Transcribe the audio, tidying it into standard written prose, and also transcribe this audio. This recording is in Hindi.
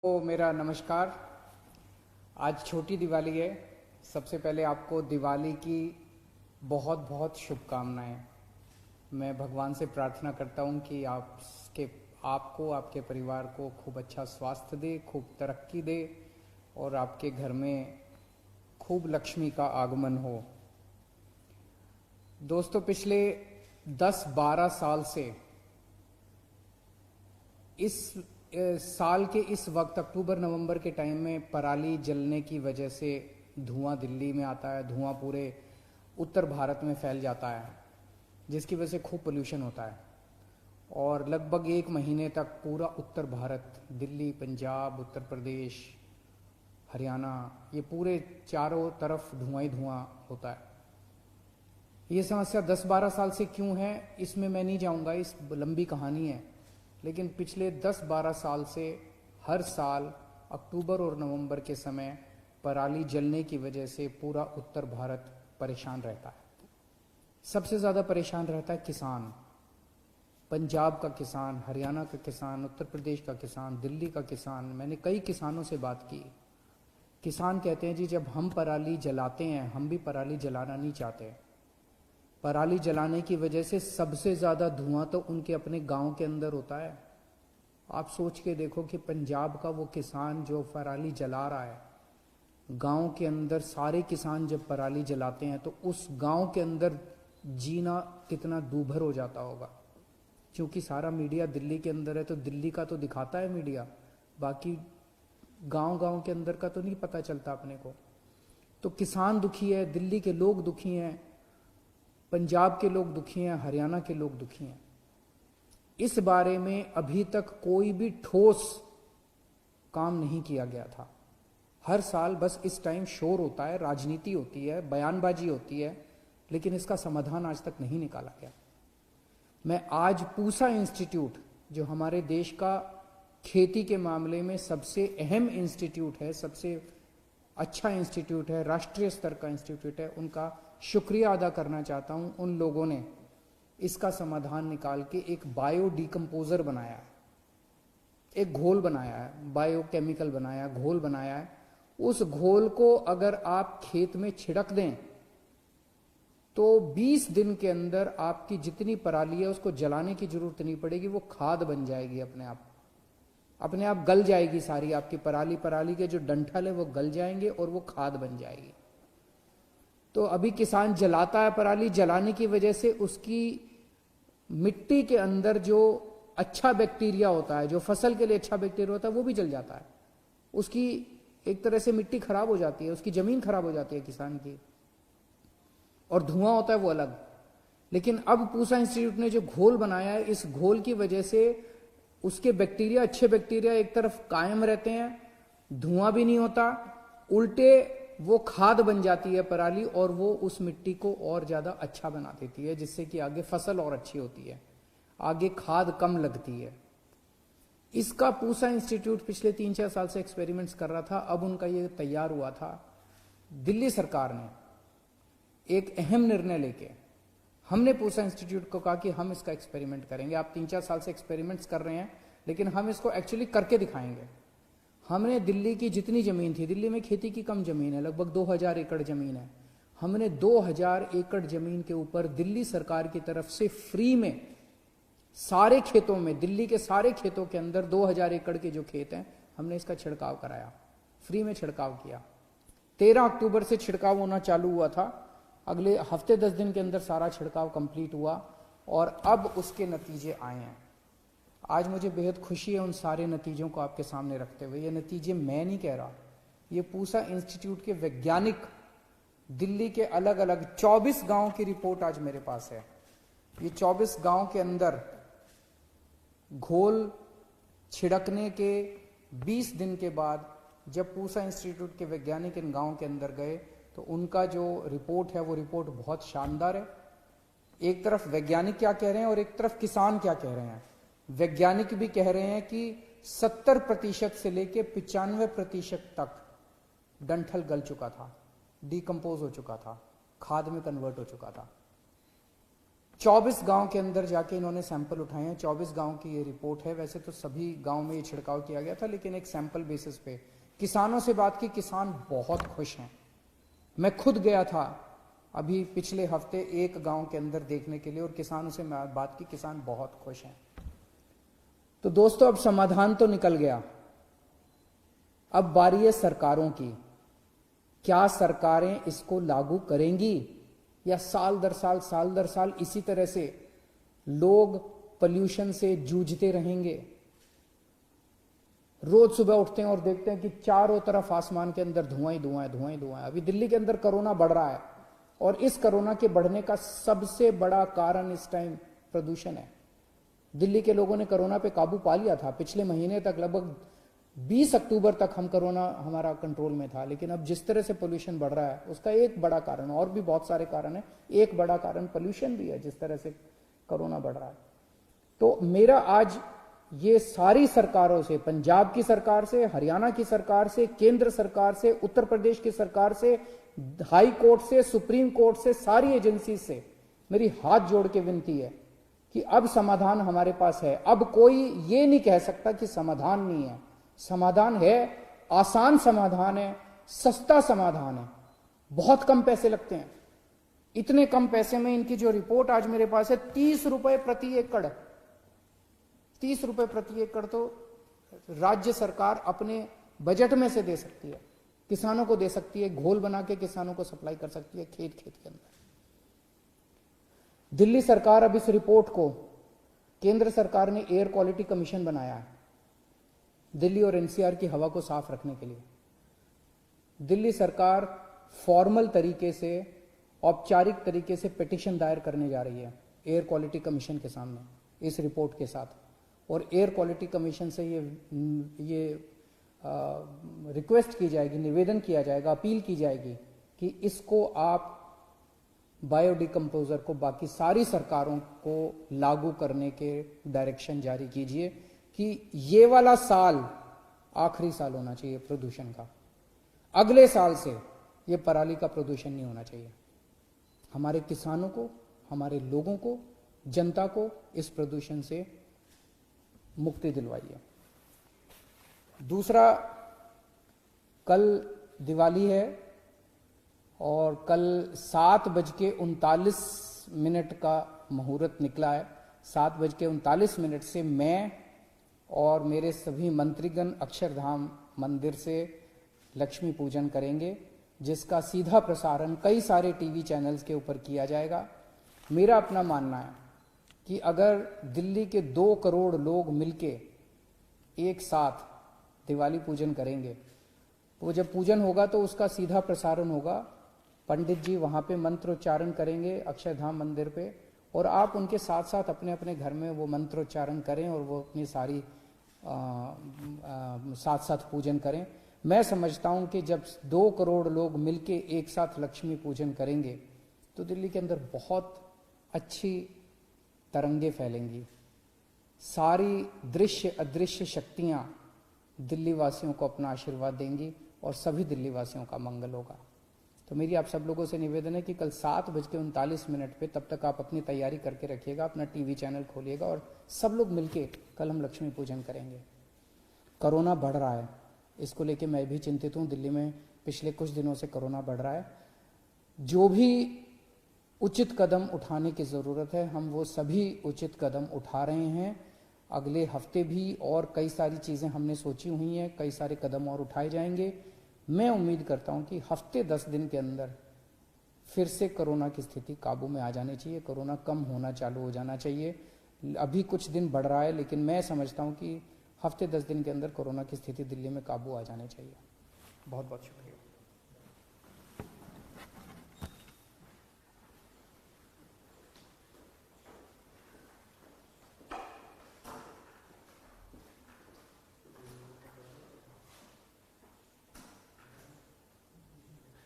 तो मेरा नमस्कार। आज छोटी दिवाली है। सबसे पहले आपको दिवाली की बहुत बहुत शुभकामनाएं। मैं भगवान से प्रार्थना करता हूं कि आपको आपके परिवार को खूब अच्छा स्वास्थ्य दे, खूब तरक्की दे और आपके घर में खूब लक्ष्मी का आगमन हो। दोस्तों, पिछले 10-12 साल से इस साल के इस वक्त अक्टूबर नवंबर के टाइम में पराली जलने की वजह से धुआं दिल्ली में आता है, धुआं पूरे उत्तर भारत में फैल जाता है, जिसकी वजह से खूब पोल्यूशन होता है। और लगभग 1 महीने तक पूरा उत्तर भारत, दिल्ली, पंजाब, उत्तर प्रदेश, हरियाणा, ये पूरे चारों तरफ धुआं ही धुआं होता है। ये समस्या 10-12 साल से क्यों है, इसमें मैं नहीं जाऊंगा, इस लंबी कहानी है। लेकिन पिछले 10-12 साल से हर साल अक्टूबर और नवंबर के समय पराली जलने की वजह से पूरा उत्तर भारत परेशान रहता है। सबसे ज़्यादा परेशान रहता है किसान। पंजाब का किसान, हरियाणा का किसान, उत्तर प्रदेश का किसान, दिल्ली का किसान। मैंने कई किसानों से बात की। किसान कहते हैं जी, जब हम पराली जलाते हैं, हम भी पराली जलाना नहीं चाहते। पराली जलाने की वजह से सबसे ज़्यादा धुआं तो उनके अपने गांव के अंदर होता है। आप सोच के देखो कि पंजाब का वो किसान जो पराली जला रहा है, गांव के अंदर सारे किसान जब पराली जलाते हैं तो उस गांव के अंदर जीना कितना दूभर हो जाता होगा। क्योंकि सारा मीडिया दिल्ली के अंदर है तो दिल्ली का तो दिखाता है मीडिया, बाकी गांव गांव के अंदर का तो नहीं पता चलता अपने को। तो किसान दुखी है, दिल्ली के लोग दुखी हैं, पंजाब के लोग दुखी हैं, हरियाणा के लोग दुखी हैं। इस बारे में अभी तक कोई भी ठोस काम नहीं किया गया था। हर साल बस इस टाइम शोर होता है, राजनीति होती है, बयानबाजी होती है, लेकिन इसका समाधान आज तक नहीं निकाला गया। मैं आज पूसा इंस्टीट्यूट, जो हमारे देश का खेती के मामले में सबसे अहम इंस्टीट्यूट है, सबसे अच्छा इंस्टीट्यूट है, राष्ट्रीय स्तर का इंस्टीट्यूट है, उनका शुक्रिया अदा करना चाहता हूं। उन लोगों ने इसका समाधान निकाल के एक बायो डिकम्पोजर बनाया है, एक घोल बनाया है, बायोकेमिकल बनाया, घोल बनाया है। उस घोल को अगर आप खेत में छिड़क दें तो 20 दिन के अंदर आपकी जितनी पराली है उसको जलाने की जरूरत नहीं पड़ेगी, वो खाद बन जाएगी। अपने आप गल जाएगी सारी आपकी पराली के जो डंठल है वो गल जाएंगे और वो खाद बन जाएगी। तो अभी किसान जलाता है पराली, जलाने की वजह से उसकी मिट्टी के अंदर जो अच्छा बैक्टीरिया होता है, जो फसल के लिए अच्छा बैक्टीरिया होता है, वो भी जल जाता है। उसकी एक तरह से मिट्टी खराब हो जाती है, उसकी जमीन खराब हो जाती है किसान की, और धुआं होता है वो अलग। लेकिन अब पूसा इंस्टीट्यूट ने जो घोल बनाया है, इस घोल की वजह से उसके बैक्टीरिया, अच्छे बैक्टीरिया एक तरफ कायम रहते हैं, धुआं भी नहीं होता, उल्टे वो खाद बन जाती है पराली, और वो उस मिट्टी को और ज्यादा अच्छा बना देती है, जिससे कि आगे फसल और अच्छी होती है, आगे खाद कम लगती है। इसका पूसा इंस्टीट्यूट पिछले 3-4 साल से एक्सपेरिमेंट्स कर रहा था। अब उनका ये तैयार हुआ था। दिल्ली सरकार ने एक अहम निर्णय लेके, हमने पूसा इंस्टीट्यूट को कहा कि हम इसका एक्सपेरिमेंट करेंगे। आप 3-4 साल से एक्सपेरिमेंट्स कर रहे हैं, लेकिन हम इसको एक्चुअली करके दिखाएंगे। हमने दिल्ली की जितनी जमीन थी, दिल्ली में खेती की कम जमीन है, लगभग 2000 एकड़ जमीन है, हमने 2000 एकड़ जमीन के ऊपर दिल्ली सरकार की तरफ से फ्री में सारे खेतों में, दिल्ली के सारे खेतों के अंदर 2000 एकड़ के जो खेत हैं, हमने इसका छिड़काव कराया, फ्री में छिड़काव किया। 13 अक्टूबर से छिड़काव होना चालू हुआ था। अगले हफ्ते 10 दिन के अंदर सारा छिड़काव कंप्लीट हुआ और अब उसके नतीजे आए हैं। आज मुझे बेहद खुशी है उन सारे नतीजों को आपके सामने रखते हुए। ये नतीजे मैं नहीं कह रहा, ये पूसा इंस्टीट्यूट के वैज्ञानिक, दिल्ली के अलग अलग 24 गांव की रिपोर्ट आज मेरे पास है। ये 24 गांव के अंदर घोल छिड़कने के 20 दिन के बाद जब पूसा इंस्टीट्यूट के वैज्ञानिक इन गांव के अंदर गए तो उनका जो रिपोर्ट है वो रिपोर्ट बहुत शानदार है। एक तरफ वैज्ञानिक क्या कह रहे हैं और एक तरफ किसान क्या कह रहे हैं। वैज्ञानिक भी कह रहे हैं कि 70% से लेकर 95% तक डंठल गल चुका था, डिकम्पोज हो चुका था, खाद में कन्वर्ट हो चुका था। 24 गांव के अंदर जाके इन्होंने सैंपल उठाए हैं। 24 गांव की ये रिपोर्ट है। वैसे तो सभी गांव में ये छिड़काव किया गया था, लेकिन एक सैंपल बेसिस पे किसानों से बात की। किसान बहुत खुश हैं। मैं खुद गया था अभी पिछले हफ्ते एक गांव के अंदर देखने के लिए, और किसानों से बात की, किसान बहुत खुश हैं। तो दोस्तों, अब समाधान तो निकल गया, अब बारी है सरकारों की। क्या सरकारें इसको लागू करेंगी, या साल दर साल इसी तरह से लोग पोल्यूशन से जूझते रहेंगे? रोज सुबह उठते हैं और देखते हैं कि चारों तरफ आसमान के अंदर धुआं ही धुआं है, धुआं ही धुआं है। अभी दिल्ली के अंदर कोरोना बढ़ रहा है, और इस कोरोना के बढ़ने का सबसे बड़ा कारण इस टाइम प्रदूषण है। दिल्ली के लोगों ने कोरोना पे काबू पा लिया था। पिछले महीने तक, लगभग 20 अक्टूबर तक हम कोरोना हमारा कंट्रोल में था, लेकिन अब जिस तरह से पोल्यूशन बढ़ रहा है, उसका एक बड़ा कारण, और भी बहुत सारे कारण है, एक बड़ा कारण पोल्यूशन भी है, जिस तरह से कोरोना बढ़ रहा है। तो मेरा आज ये सारी सरकारों से, पंजाब की सरकार से, हरियाणा की सरकार से, केंद्र सरकार से, उत्तर प्रदेश की सरकार से, हाई कोर्ट से, सुप्रीम कोर्ट से, सारी एजेंसी से मेरी हाथ जोड़ के विनती है कि अब समाधान हमारे पास है। अब कोई ये नहीं कह सकता कि समाधान नहीं है। समाधान है, आसान समाधान है, सस्ता समाधान है, बहुत कम पैसे लगते हैं। इतने कम पैसे में इनकी जो रिपोर्ट आज मेरे पास है, 30 रुपए प्रति एकड़, 30 रुपए प्रति एकड़ तो राज्य सरकार अपने बजट में से दे सकती है, किसानों को दे सकती है, घोल बना के किसानों को सप्लाई कर सकती है खेत खेत के अंदर। दिल्ली सरकार अब इस रिपोर्ट को, केंद्र सरकार ने एयर क्वालिटी कमीशन बनाया है दिल्ली और एनसीआर की हवा को साफ रखने के लिए। दिल्ली सरकार फॉर्मल तरीके से, औपचारिक तरीके से पिटीशन दायर करने जा रही है एयर क्वालिटी कमीशन के सामने इस रिपोर्ट के साथ, और एयर क्वालिटी कमीशन से ये रिक्वेस्ट की जाएगी, निवेदन किया जाएगा, अपील की जाएगी कि इसको आप बायोडिकम्पोजर को बाकी सारी सरकारों को लागू करने के डायरेक्शन जारी कीजिए कि ये वाला साल आखिरी साल होना चाहिए प्रदूषण का। अगले साल से ये पराली का प्रदूषण नहीं होना चाहिए। हमारे किसानों को, हमारे लोगों को, जनता को इस प्रदूषण से मुक्ति दिलवाइए। दूसरा, कल दिवाली है और कल 7:39 का मुहूर्त निकला है। 7:39 से मैं और मेरे सभी मंत्रीगण अक्षरधाम मंदिर से लक्ष्मी पूजन करेंगे, जिसका सीधा प्रसारण कई सारे टीवी चैनल्स के ऊपर किया जाएगा। मेरा अपना मानना है कि अगर दिल्ली के 2 करोड़ लोग मिलके एक साथ दिवाली पूजन करेंगे, तो जब पूजन होगा तो उसका सीधा प्रसारण होगा। पंडित जी वहाँ पे मंत्रोच्चारण करेंगे अक्षरधाम मंदिर पे, और आप उनके साथ साथ अपने अपने घर में वो मंत्रोच्चारण करें और वो अपनी सारी साथ साथ पूजन करें। मैं समझता हूँ कि जब 2 करोड़ लोग मिलके एक साथ लक्ष्मी पूजन करेंगे तो दिल्ली के अंदर बहुत अच्छी तरंगे फैलेंगी। सारी दृश्य अदृश्य शक्तियाँ दिल्ली वासियों को अपना आशीर्वाद देंगी और सभी दिल्ली वासियों का मंगल होगा। तो मेरी आप सब लोगों से निवेदन है कि कल 7:39 पे, तब तक आप अपनी तैयारी करके रखिएगा, अपना टीवी चैनल खोलिएगा और सब लोग मिलके कल हम लक्ष्मी पूजन करेंगे। कोरोना बढ़ रहा है, इसको लेके मैं भी चिंतित हूँ। दिल्ली में पिछले कुछ दिनों से कोरोना बढ़ रहा है। जो भी उचित कदम उठाने की ज़रूरत है, हम वो सभी उचित कदम उठा रहे हैं। अगले हफ्ते भी और कई सारी चीज़ें हमने सोची हुई हैं, कई सारे कदम और उठाए जाएंगे। मैं उम्मीद करता हूं कि हफ्ते 10 दिन के अंदर फिर से कोरोना की स्थिति काबू में आ जानी चाहिए, कोरोना कम होना चालू हो जाना चाहिए। अभी कुछ दिन बढ़ रहा है, लेकिन मैं समझता हूं कि हफ्ते 10 दिन के अंदर कोरोना की स्थिति दिल्ली में काबू आ जानी चाहिए। बहुत बहुत शुक्रिया।